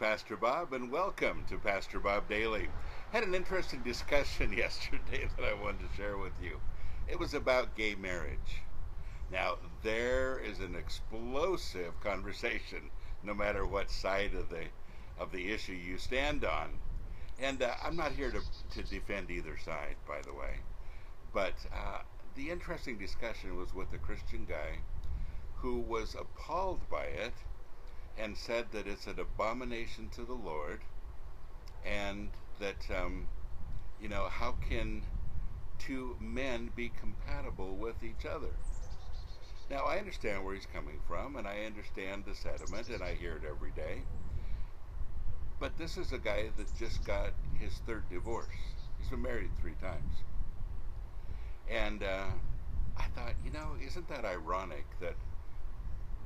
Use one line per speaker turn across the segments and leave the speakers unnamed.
Pastor Bob, and welcome to Pastor Bob Daily. Had an interesting discussion yesterday that I wanted to share with you. It was about gay marriage. Now, there is an explosive conversation, no matter what side of the issue you stand on. And I'm not here to defend either side, by the way. But the interesting discussion was with a Christian guy who was appalled by it and said that it's an abomination to the Lord, and that, how can two men be compatible with each other? Now, I understand where he's coming from, and I understand the sentiment, and I hear it every day. But this is a guy that just got his third divorce. He's been married 3 times. And I thought, isn't that ironic that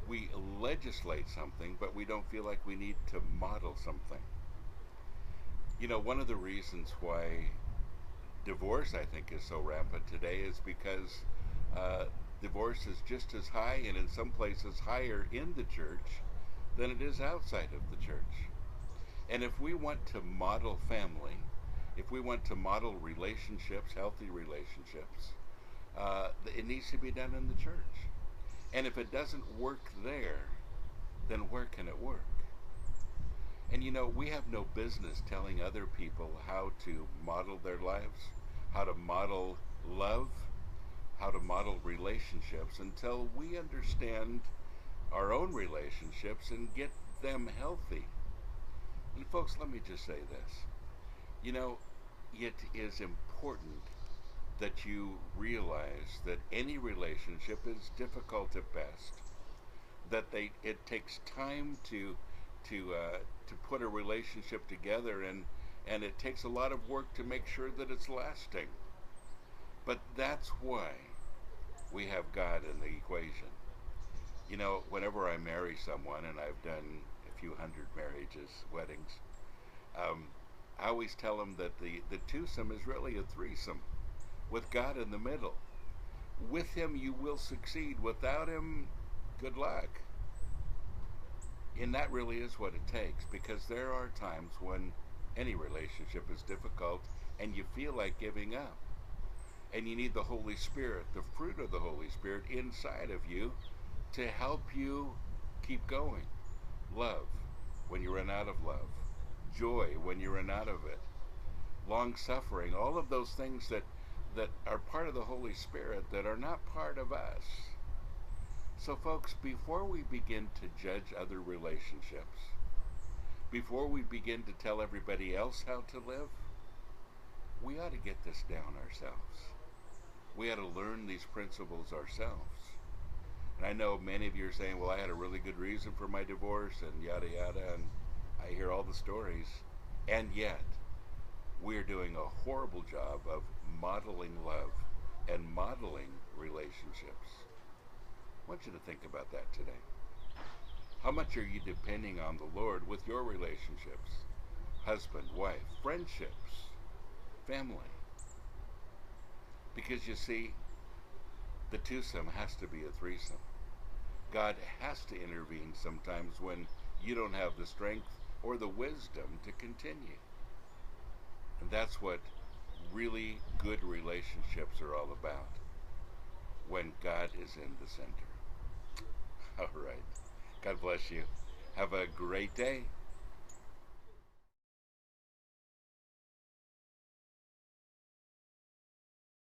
we legislate something, but we don't feel like we need to model something? One of the reasons why divorce, I think, is so rampant today is because divorce is just as high, and in some places higher, in the church than it is outside of the church. And if we want to model family, if we want to model relationships, healthy relationships, it needs to be done in the church. And if it doesn't work there, then where can it work? And we have no business telling other people how to model their lives, how to model love, how to model relationships until we understand our own relationships and get them healthy. And folks, let me just say this. It is important that you realize that any relationship is difficult at best, that it takes time to put a relationship together, and it takes a lot of work to make sure that it's lasting. But that's why we have God in the equation. Whenever I marry someone, and I've done a few hundred marriages, weddings, I always tell them that the twosome is really a threesome, with God in the middle. With Him you will succeed. Without Him, good luck. And that really is what it takes, because there are times when any relationship is difficult and you feel like giving up. And you need the Holy Spirit, the fruit of the Holy Spirit inside of you to help you keep going. Love when you run out of love. Joy when you run out of it. Long suffering, all of those things that are part of the Holy Spirit that are not part of us. So folks, before we begin to judge other relationships, before we begin to tell everybody else how to live, we ought to get this down ourselves. We ought to learn these principles ourselves. And I know many of you are saying, well, I had a really good reason for my divorce, and yada yada, and I hear all the stories. And yet, we're doing a horrible job of modeling love and modeling relationships. I want you to think about that today. How much are you depending on the Lord with your relationships? Husband, wife, friendships, family. Because you see, the twosome has to be a threesome. God has to intervene sometimes when you don't have the strength or the wisdom to continue. And that's what really good relationships are all about, when God is in the center. All right. God bless you. Have a great day.